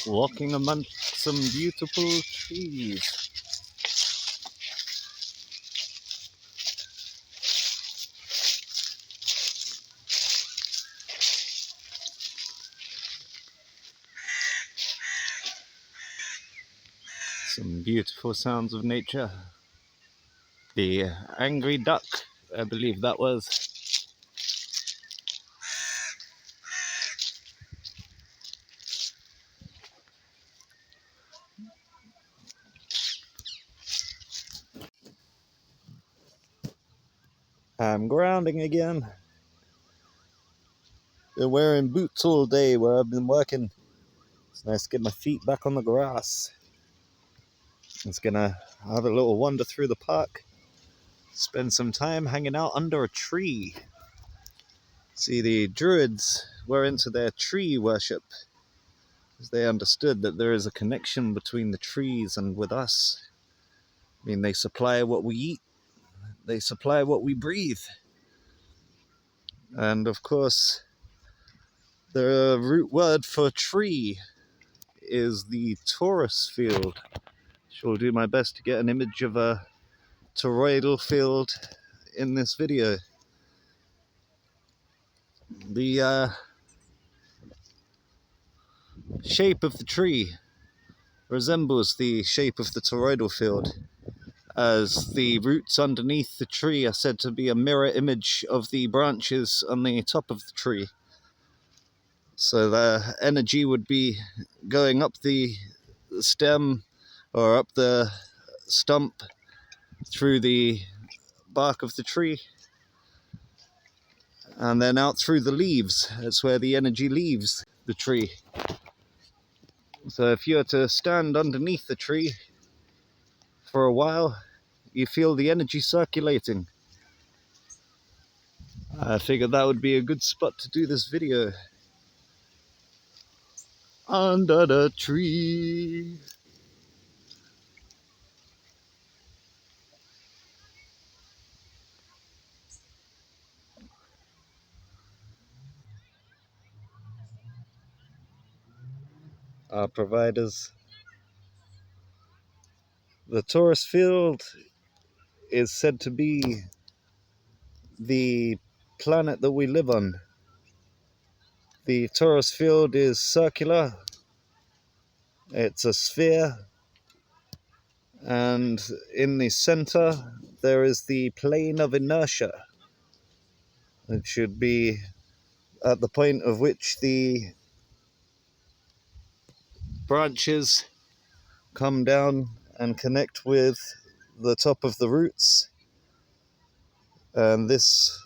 walking amongst some beautiful trees. Some beautiful sounds of nature. The angry duck, I believe that was. I'm grounding again. Been wearing boots all day where I've been working. It's nice to get my feet back on the grass. It's gonna have a little wander through the park. Spend some time hanging out under a tree. See, the Druids were into their tree worship, as they understood that there is a connection between the trees and with us. I mean, they supply what we eat, they supply what we breathe. And of course, the root word for tree is the torus field. Shall do my best to get an image of a toroidal field in this video. The shape of the tree resembles the shape of the toroidal field, as the roots underneath the tree are said to be a mirror image of the branches on the top of the tree. So the energy would be going up the stem or up the stump through the bark of the tree and then out through the leaves. That's where the energy leaves the tree. So if you were to stand underneath the tree for a while, you feel the energy circulating. I figured that would be a good spot to do this video. Under the tree. Our providers. The torus field is said to be the planet that we live on. The torus field is circular. It's a sphere. And in the center, there is the plane of inertia. It should be at the point of which the branches come down and connect with the top of the roots. And this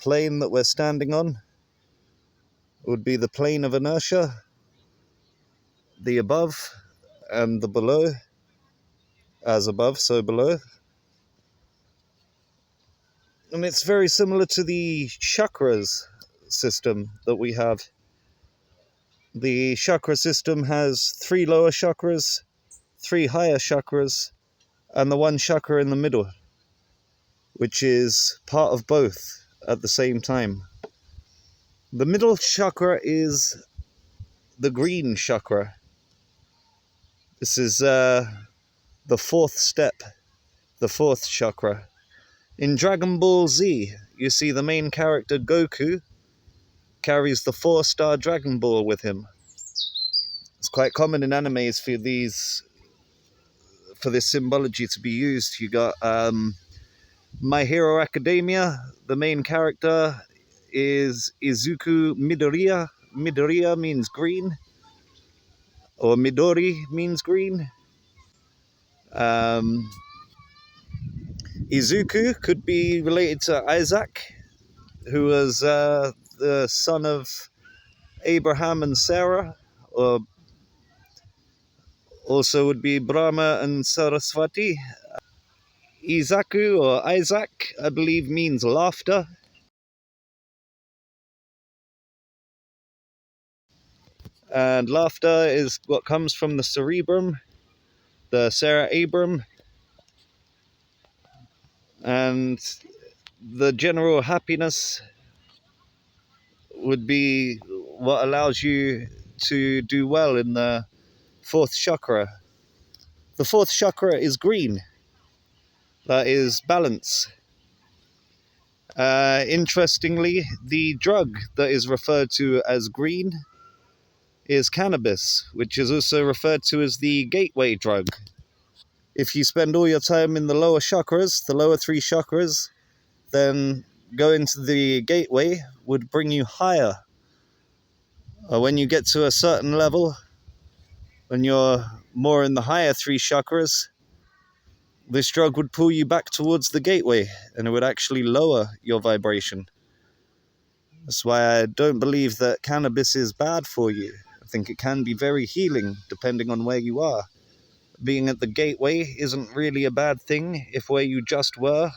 plane that we're standing on would be the plane of inertia, the above and the below, as above, so below. And it's very similar to the chakras system that we have. The chakra system has 3 lower chakras, 3 higher chakras, and the 1 chakra in the middle, which is part of both at the same time. The middle chakra is the green chakra. This is the 4th step, the 4th chakra. In Dragon Ball Z, you see the main character Goku carries the 4-star Dragon Ball with him. It's quite common in animes for this symbology to be used. You got My Hero Academia. The main character is Izuku Midoriya. Midoriya means green, or Midori means green. Izuku could be related to Isaac, who was the son of Abraham and Sarah, or also would be Brahma and Saraswati. Izaku, or Isaac, I believe means laughter. And laughter is what comes from the cerebrum, the cerebrum, and the general happiness would be what allows you to do well in the fourth chakra. The fourth chakra is green. That is balance. Interestingly, the drug that is referred to as green is cannabis, which is also referred to as the gateway drug. If you spend all your time in the lower chakras, the lower three chakras, then going to the gateway would bring you higher. When you get to a certain level, when you're more in the higher three chakras, this drug would pull you back towards the gateway, and it would actually lower your vibration. That's why I don't believe that cannabis is bad for you. I think it can be very healing, depending on where you are. Being at the gateway isn't really a bad thing if where you just were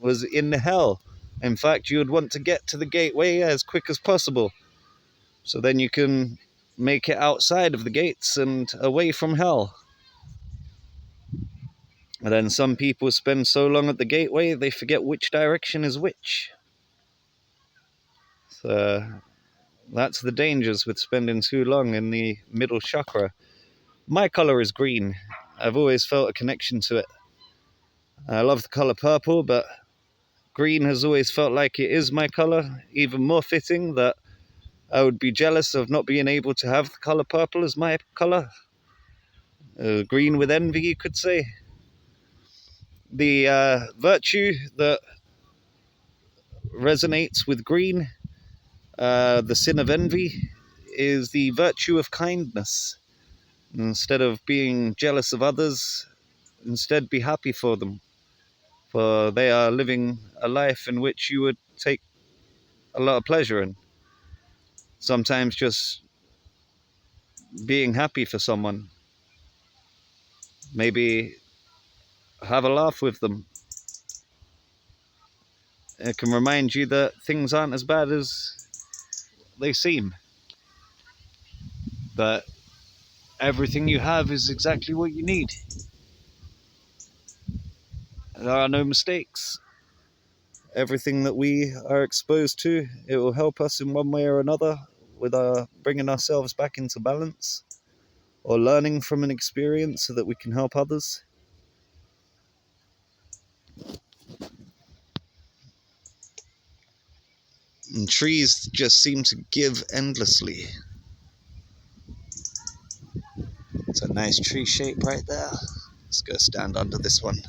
was in hell. In fact, you would want to get to the gateway as quick as possible, so then you can make it outside of the gates and away from hell. And then some people spend so long at the gateway, they forget which direction is which. So that's the dangers with spending too long in the middle chakra. My color is green. I've always felt a connection to it. I love the color purple, but green has always felt like it is my color. Even more fitting that I would be jealous of not being able to have the color purple as my color. Green with envy, you could say. The virtue that resonates with green, the sin of envy, is the virtue of kindness. Instead of being jealous of others, instead be happy for them, for they are living a life in which you would take a lot of pleasure in. Sometimes just being happy for someone, maybe have a laugh with them. It can remind you that things aren't as bad as they seem. That everything you have is exactly what you need. There are no mistakes. Everything that we are exposed to, it will help us in one way or another with bringing ourselves back into balance, or learning from an experience so that we can help others. And trees just seem to give endlessly. It's a nice tree shape right there. Let's go stand under this one.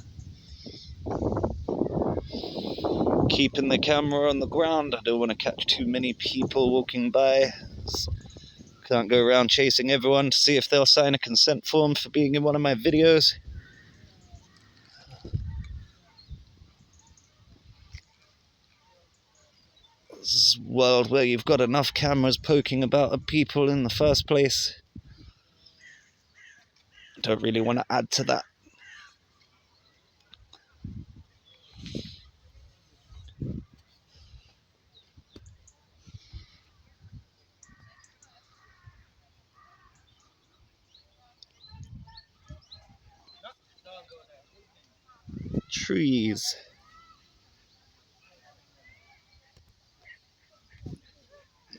Keeping the camera on the ground. I don't want to catch too many people walking by. Can't go around chasing everyone to see if they'll sign a consent form for being in one of my videos. This is a world where you've got enough cameras poking about at people in the first place. Don't really want to add to that. Trees.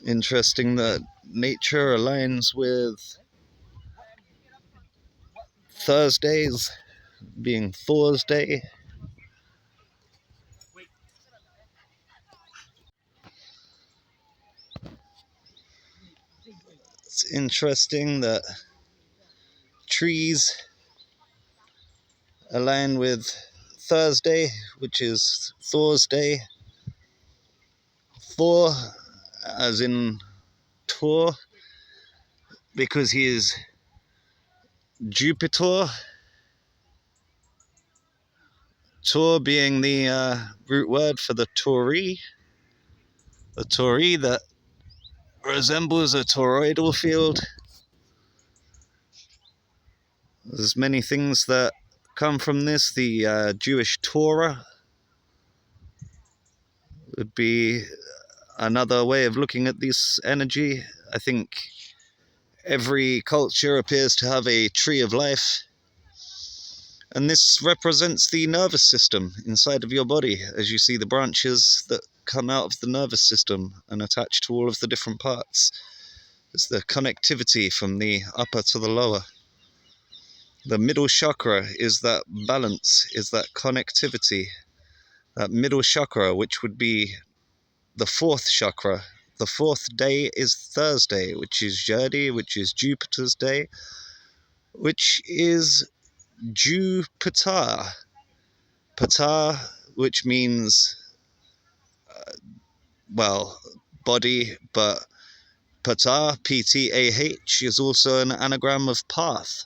Interesting that nature aligns with Thursdays being Thor's Day. It's interesting that trees align with Thursday, which is Thor's Day. Thor, as in Thor, because he is Jupiter. Tor being the root word for the Tauri that resembles a toroidal field. There's many things that come from this. The Jewish Torah would be another way of looking at this energy. I think every culture appears to have a tree of life, and this represents the nervous system inside of your body, as you see the branches that come out of the nervous system and attach to all of the different parts. It's the connectivity from the upper to the lower. The middle chakra is that balance, is that connectivity. That middle chakra, which would be the fourth chakra. The fourth day is Thursday, which is Jyoti, which is Jupiter's day, which is Jupiter. Pata, which means, well, body, but Pata, P-T-A-H, is also an anagram of path.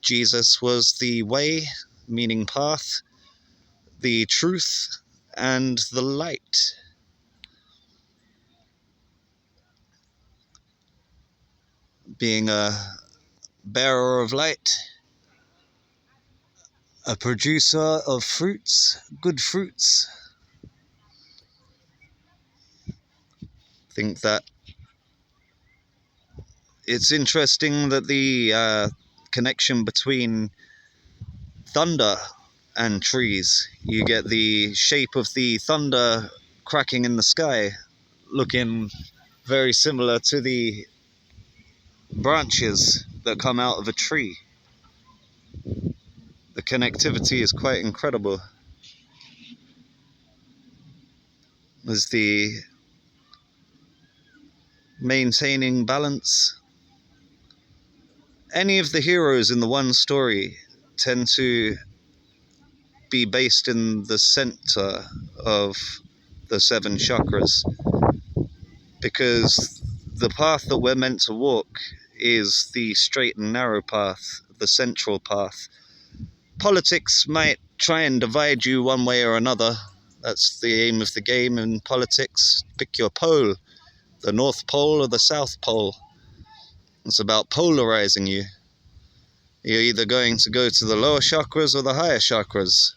Jesus was the way, meaning path, the truth, and the light. Being a bearer of light, a producer of fruits, good fruits. I think that it's interesting that the connection between thunder and trees, you get the shape of the thunder cracking in the sky, looking very similar to the branches that come out of a tree. The connectivity is quite incredible. There's the maintaining balance. Any of the heroes in the one story tend to be based in the center of the seven chakras, because the path that we're meant to walk is the straight and narrow path, the central path. Politics might try and divide you one way or another. That's the aim of the game in politics. Pick your pole, the North Pole or the South Pole. It's about polarizing you. You're either going to go to the lower chakras or the higher chakras.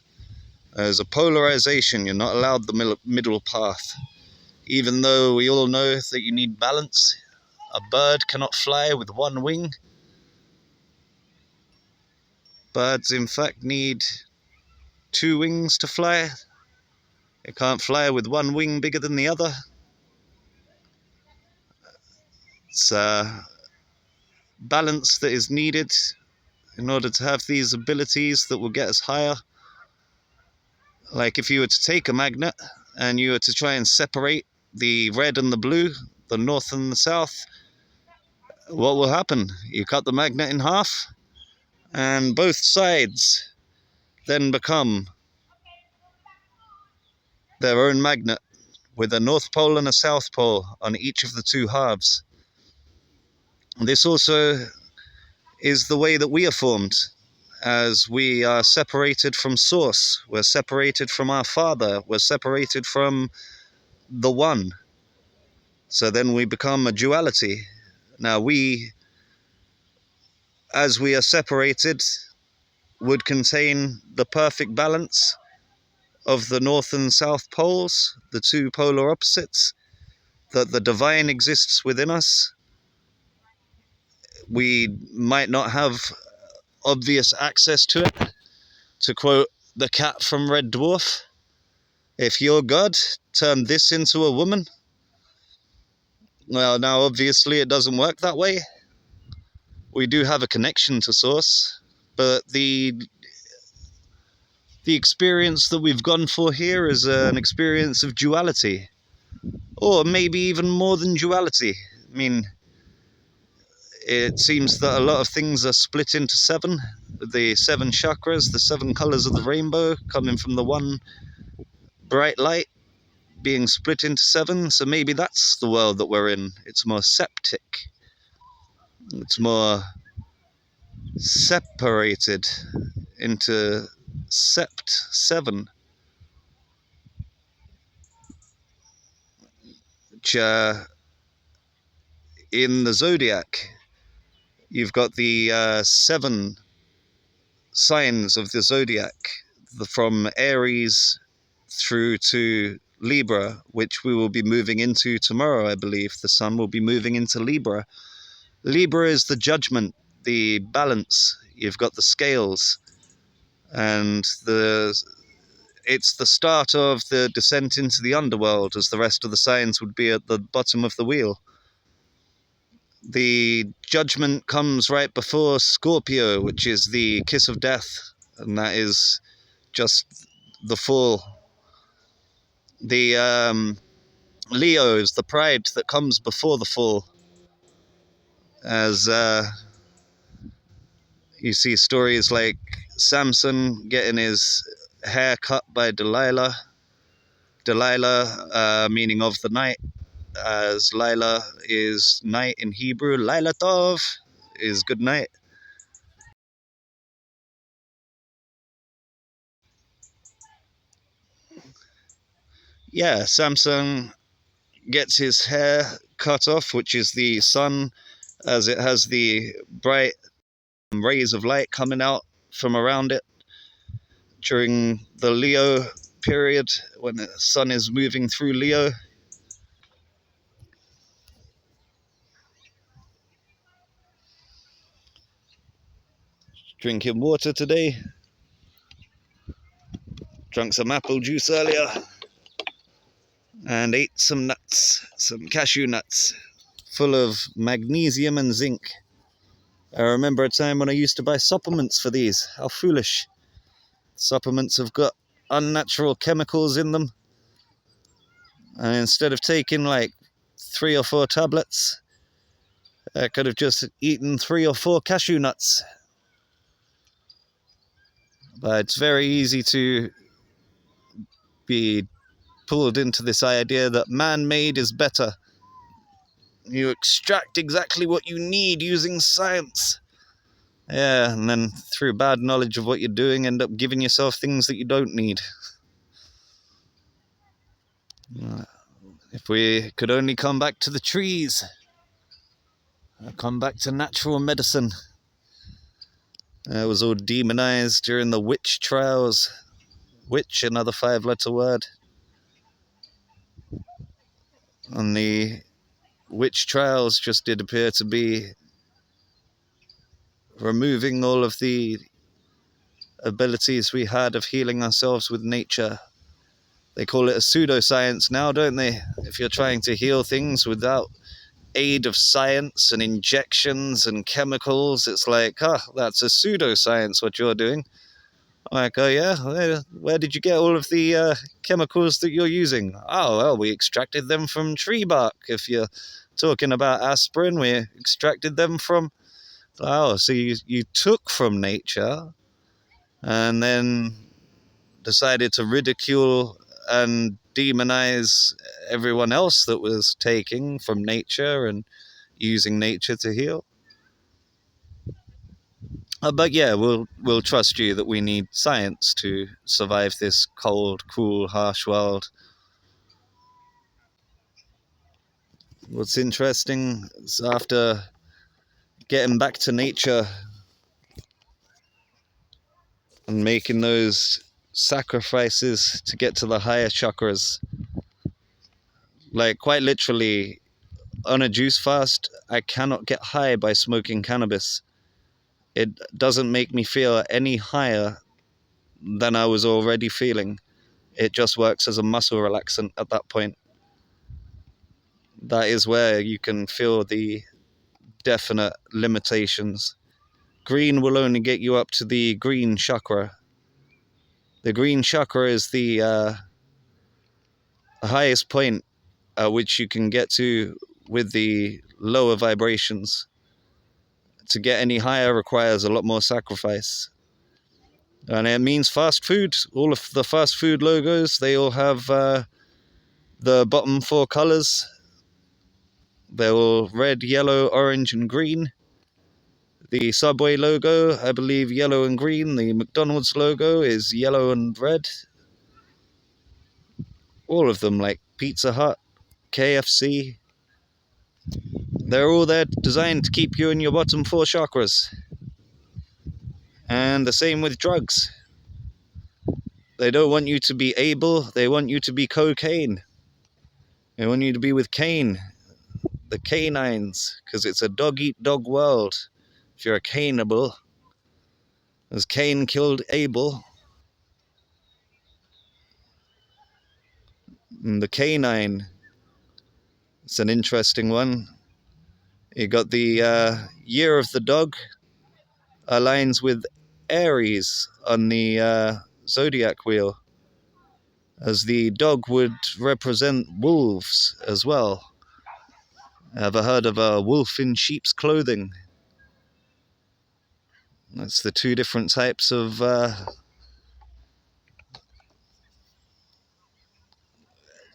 There's a polarization. You're not allowed the middle path. Even though we all know that you need balance, a bird cannot fly with one wing. Birds, in fact, need two wings to fly. They can't fly with one wing bigger than the other. It's a balance that is needed in order to have these abilities that will get us higher. Like if you were to take a magnet and you were to try and separate the red and the blue, the north and the south, what will happen? You cut the magnet in half, and both sides then become their own magnet, with a north pole and a south pole on each of the two halves. This also is the way that we are formed, as we are separated from Source, we're separated from our Father, we're separated from the One. So then we become a duality. Now we, as we are separated, would contain the perfect balance of the north and south poles, the two polar opposites, that the divine exists within us. We might not have obvious access to it. To quote the cat from Red Dwarf, if your God turned this into a woman, well, now obviously it doesn't work that way. We do have a connection to Source, but the experience that we've gone for here is an experience of duality, or maybe even more than duality. I mean, it seems that a lot of things are split into seven, the seven chakras, the seven colors of the rainbow coming from the one bright light being split into seven. So maybe that's the world that we're in. It's more septic. It's more separated into seven, which in the zodiac, you've got the seven signs of the zodiac, from Aries through to Libra, which we will be moving into tomorrow, I believe. The sun will be moving into Libra. Libra is the judgment, the balance. You've got the scales, and it's the start of the descent into the underworld, as the rest of the signs would be at the bottom of the wheel. The judgment comes right before Scorpio, which is the kiss of death, and that is just the fall. The Leo is the pride that comes before the fall, as you see stories like Samson getting his hair cut by Delilah. Delilah, meaning of the night, as Lila is night in Hebrew. Laila Tov is good night. Yeah, Samson gets his hair cut off, which is the sun, as it has the bright rays of light coming out from around it during the Leo period when the sun is moving through Leo. Drinking water today. Drank some apple juice earlier and ate some nuts, some cashew nuts, full of magnesium and zinc. I remember a time when I used to buy supplements for these. How foolish. Supplements have got unnatural chemicals in them. And instead of taking like 3 or 4 tablets, I could have just eaten 3 or 4 cashew nuts. But it's very easy to be pulled into this idea that man-made is better. You extract exactly what you need using science. Yeah, and then through bad knowledge of what you're doing, end up giving yourself things that you don't need. If we could only come back to the trees, come back to natural medicine. It was all demonized during the witch trials. Witch, another 5-letter word. And the witch trials just did appear to be removing all of the abilities we had of healing ourselves with nature. They call it a pseudoscience now, don't they? If you're trying to heal things without aid of science and injections and chemicals, it's like, that's a pseudoscience what you're doing. I'm like, oh yeah, where did you get all of the chemicals that you're using? Oh, well, we extracted them from tree bark. If you're talking about aspirin, we extracted them from... Oh, so you took from nature and then decided to ridicule and demonize everyone else that was taking from nature and using nature to heal. But yeah, we'll trust you that we need science to survive this cold, cruel, harsh world. What's interesting is after getting back to nature and making those sacrifices to get to the higher chakras, like quite literally on a juice fast, I cannot get high by smoking cannabis. It doesn't make me feel any higher than I was already feeling. It just works as a muscle relaxant at that point. That is where you can feel the definite limitations. Green will only get you up to the green chakra. The green chakra is the highest point at which you can get to with the lower vibrations. To get any higher requires a lot more sacrifice. And it means fast food. All of the fast food logos, they all have the bottom 4 colors. They're all red, yellow, orange, and green. The Subway logo, I believe, yellow and green. The McDonald's logo is yellow and red. All of them, like Pizza Hut, KFC, they're all there designed to keep you in your bottom 4 chakras. And the same with drugs. They don't want you to be Abel, they want you to be cocaine. They want you to be with Cain, the canines, because it's a dog-eat-dog world. If you're a cannibal, as Cain killed Abel, and the canine, it's an interesting one. You got the year of the dog aligns with Aries on the zodiac wheel, as the dog would represent wolves as well. Ever heard of a wolf in sheep's clothing? That's the two different types of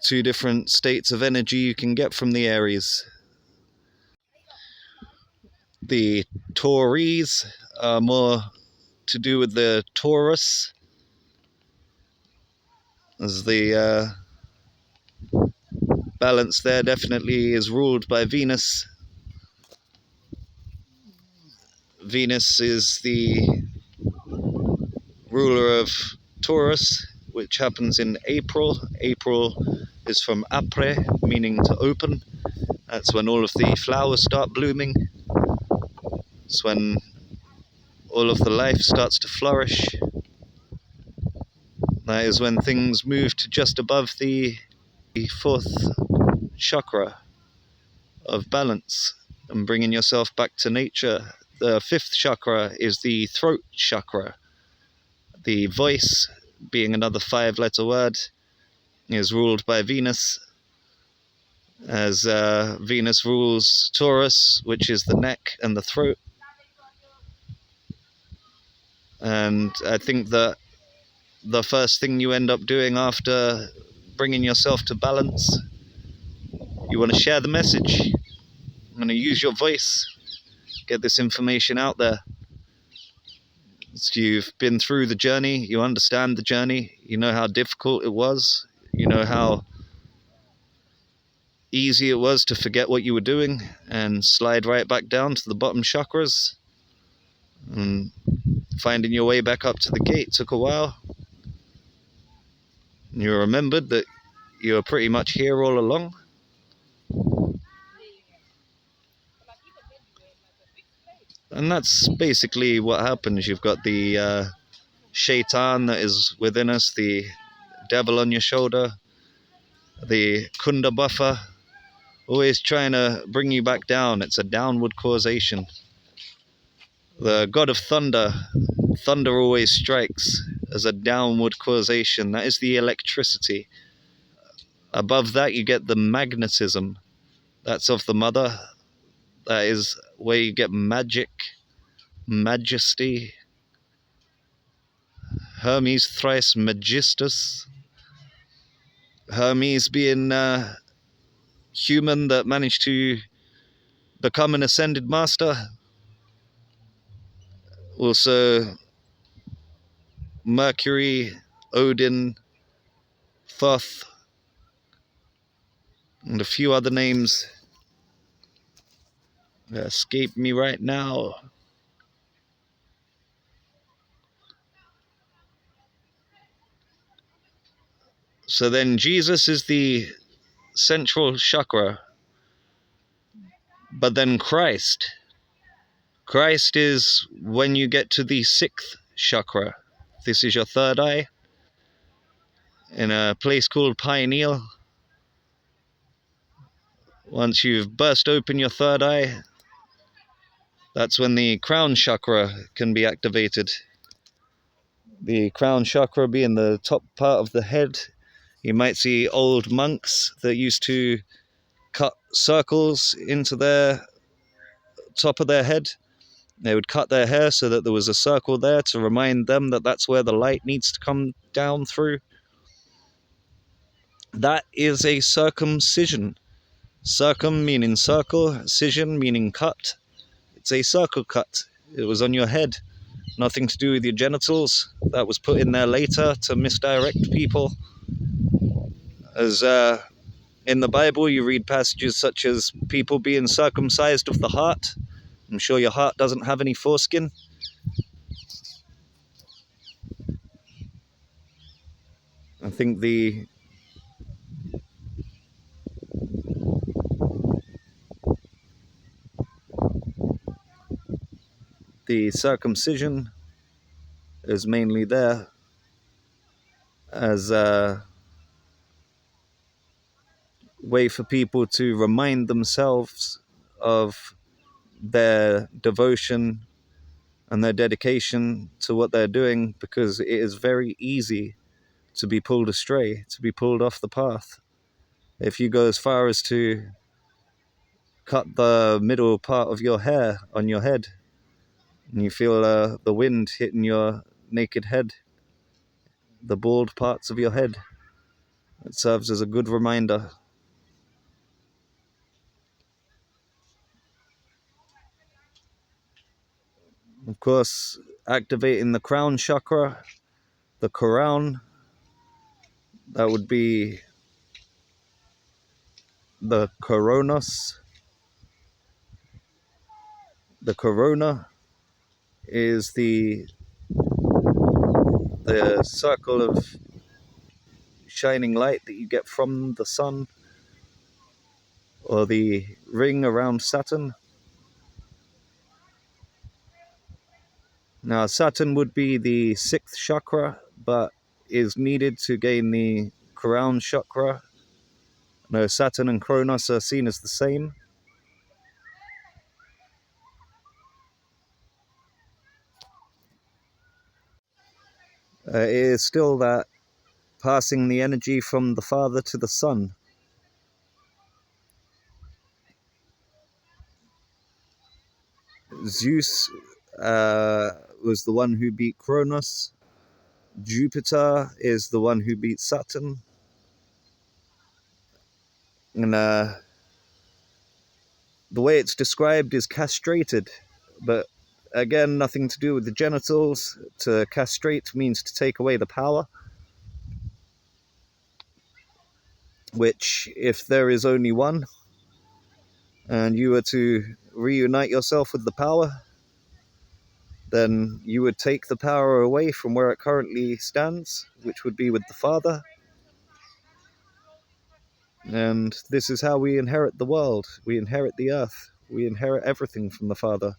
two different states of energy you can get from the Aries. The Tauries are more to do with the Taurus, as the balance there definitely is ruled by Venus. Venus is the ruler of Taurus, which happens in April. April is from apre, meaning to open. That's when all of the flowers start blooming. It's when all of the life starts to flourish. That is when things move to just above the fourth chakra of balance and bringing yourself back to nature. The fifth chakra is the throat chakra. The voice, being another 5-letter word, is ruled by Venus, as Venus rules Taurus, which is the neck and the throat. And I think that the first thing you end up doing after bringing yourself to balance, you want to share the message. You want to use your voice, get this information out there. So you've been through the journey, you understand the journey, you know how difficult it was, you know how easy it was to forget what you were doing and slide right back down to the bottom chakras. And finding your way back up to the gate took a while. And you remembered that you were pretty much here all along. And that's basically what happens. You've got the shaitan that is within us, the devil on your shoulder, the kunda buffer, always trying to bring you back down. It's a downward causation. The god of thunder, thunder always strikes as a downward causation. That is the electricity. Above that you get the magnetism. That's of the mother. That is where you get magic, majesty. Hermes thrice magistus. Hermes being human that managed to become an ascended master. Also Mercury, Odin, Thoth, and a few other names that escape me right now. So then Jesus is the central chakra, but then Christ is when you get to the sixth chakra. This is your third eye, in a place called Pineal. Once you've burst open your third eye, that's when the crown chakra can be activated. The crown chakra being the top part of the head. You might see old monks that used to cut circles into their top of their head. They would cut their hair so that there was a circle there to remind them that that's where the light needs to come down through. That is a circumcision. Circum meaning circle, cision meaning cut. It's a circle cut. It was on your head. Nothing to do with your genitals. That was put in there later to misdirect people. As in the Bible, you read passages such as people being circumcised of the heart. I'm sure your heart doesn't have any foreskin. I think the circumcision is mainly there as a way for people to remind themselves of their devotion and their dedication to what they're doing, because it is very easy to be pulled astray, to be pulled off the path. If you go as far as to cut the middle part of your hair on your head, and you feel the wind hitting your naked head, the bald parts of your head, it serves as a good reminder. Of course, activating the crown chakra, the crown, that would be the coronos. The corona is the circle of shining light that you get from the sun, or the ring around Saturn. Now, Saturn would be the 6th chakra, but is needed to gain the crown chakra. No, Saturn and Kronos are seen as the same. It is still that passing the energy from the father to the son. Zeus was the one who beat Kronos. Jupiter is the one who beat Saturn. And the way it's described is castrated, but again, nothing to do with the genitals. To castrate means to take away the power, which, if there is only one, and you were to reunite yourself with the power, then you would take the power away from where it currently stands, which would be with the father. And this is how we inherit the world. We inherit the earth. We inherit everything from the father.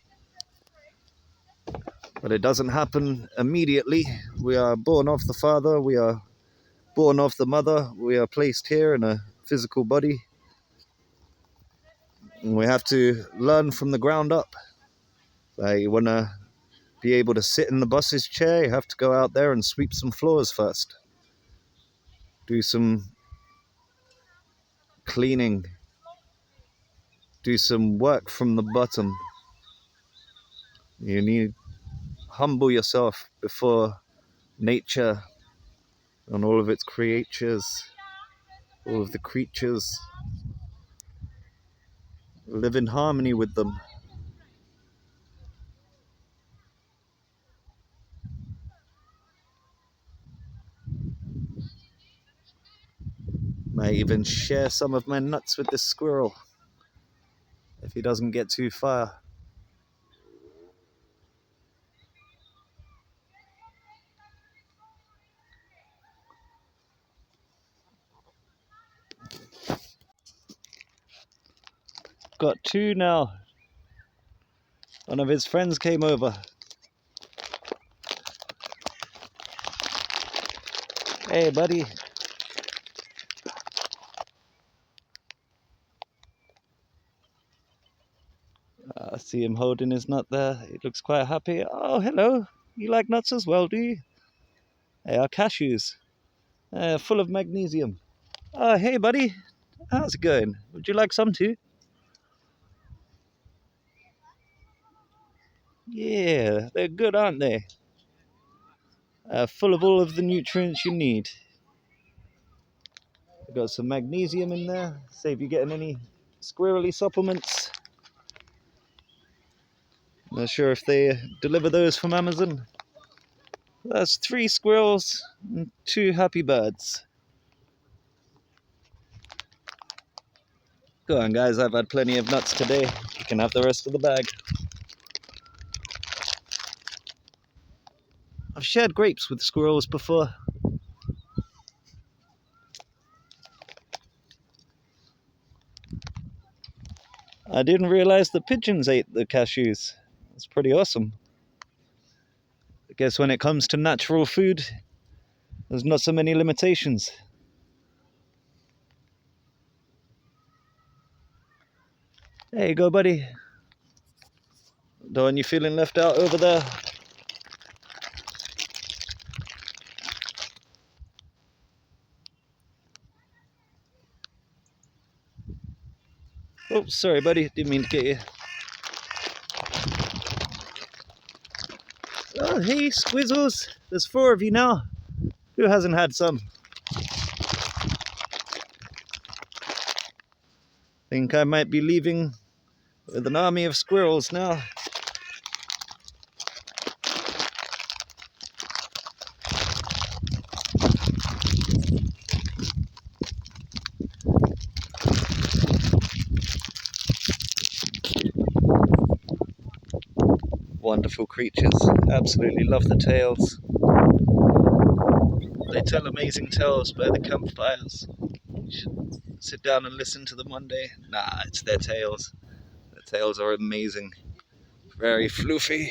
But it doesn't happen immediately. We are born of the father. We are born of the mother. We are placed here in a physical body. And we have to learn from the ground up. You want to be able to sit in the boss's chair, you have to go out there and sweep some floors first. Do some cleaning. Do some work from the bottom. You need humble yourself before nature and all of its creatures, all of the creatures. Live in harmony with them. Might even share some of my nuts with this squirrel if he doesn't get too far. Got two now. One of his friends came over. Hey, buddy. I see him holding his nut there. He looks quite happy. Oh, hello. You like nuts as well, do you? They are cashews. Full of magnesium. Oh, hey, buddy. How's it going? Would you like some too? Yeah, they're good, aren't they? Full of all of the nutrients you need. We've got some magnesium in there. Save you getting any squirrely supplements. Not sure if they deliver those from Amazon. That's 3 squirrels and 2 happy birds. Go on, guys. I've had plenty of nuts today. You can have the rest of the bag. I've shared grapes with squirrels before. I didn't realize the pigeons ate the cashews. That's pretty awesome. I guess when it comes to natural food, there's not so many limitations. There you go, buddy. Dawn, you feeling left out over there? Oh, sorry, buddy. Didn't mean to get you. Oh, hey, Squizzles. There's 4 of you now. Who hasn't had some? Think I might be leaving with an army of squirrels now. Wonderful creatures. Absolutely love the tales. They tell amazing tales by the campfires. You should sit down and listen to them one day. Nah, it's their tales. Their tales are amazing. Very floofy.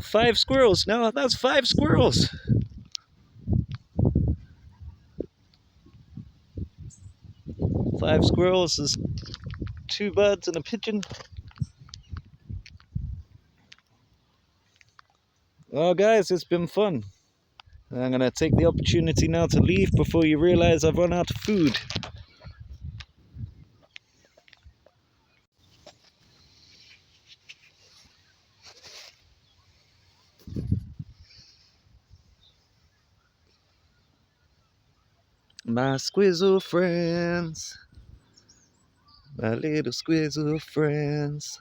5 squirrels. No, that's 5 squirrels. 5 squirrels is 2 birds and a pigeon. Well, guys, it's been fun. I'm going to take the opportunity now to leave before you realize I've run out of food. My squizzle friends. My little squizzle friends.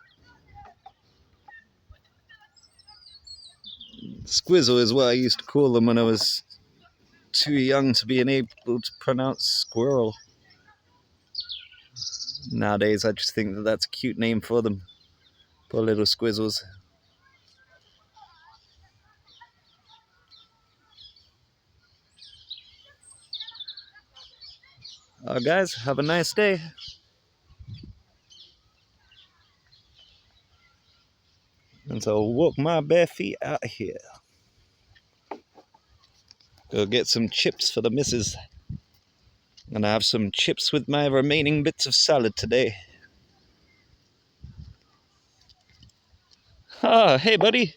Squizzle is what I used to call them when I was too young to be able to pronounce squirrel. Nowadays, I just think that that's a cute name for them. Poor little squizzles. Guys, have a nice day. And so I'll walk my bare feet out of here. Go get some chips for the missus. I'm gonna have some chips with my remaining bits of salad today. Ah, hey buddy.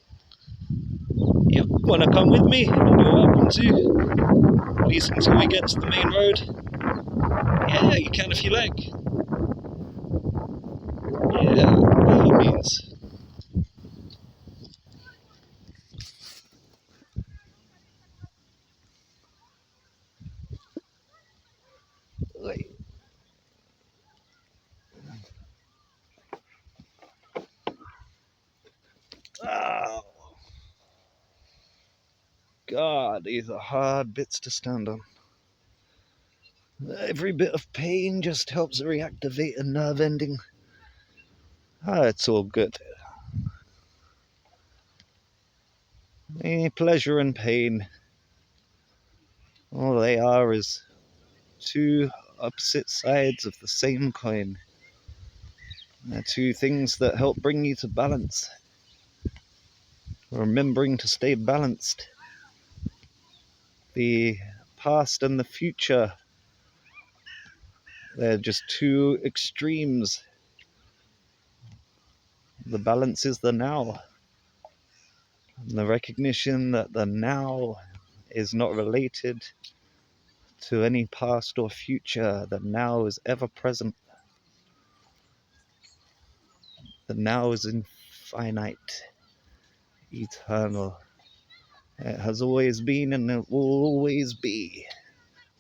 You wanna come with me? You're welcome to. At least until we get to the main road. Yeah, you can if you like. Yeah, by all means. Wait. Oh, God, these are hard bits to stand on. Every bit of pain just helps reactivate a nerve ending. Ah, it's all good. Any pleasure and pain, all they are is 2 opposite sides of the same coin. They're 2 things that help bring you to balance. Remembering to stay balanced. The past and the future, they're just 2 extremes. The balance is the now. And the recognition that the now is not related to any past or future. The now is ever present. The now is infinite, eternal. It has always been and it will always be.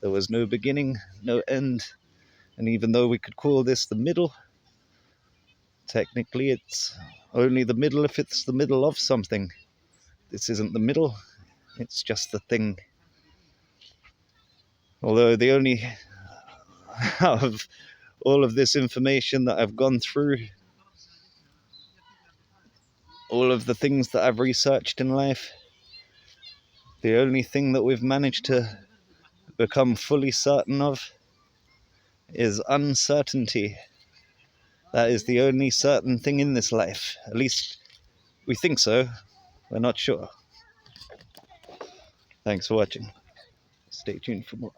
There was no beginning, no end. And even though we could call this the middle, technically it's only the middle if it's the middle of something. This isn't the middle, it's just the thing. Although the only out of all of this information that I've gone through, all of the things that I've researched in life, the only thing that we've managed to become fully certain of is uncertainty. That is the only certain thing in this life. At least we think so. We're not sure. Thanks for watching. Stay tuned for more.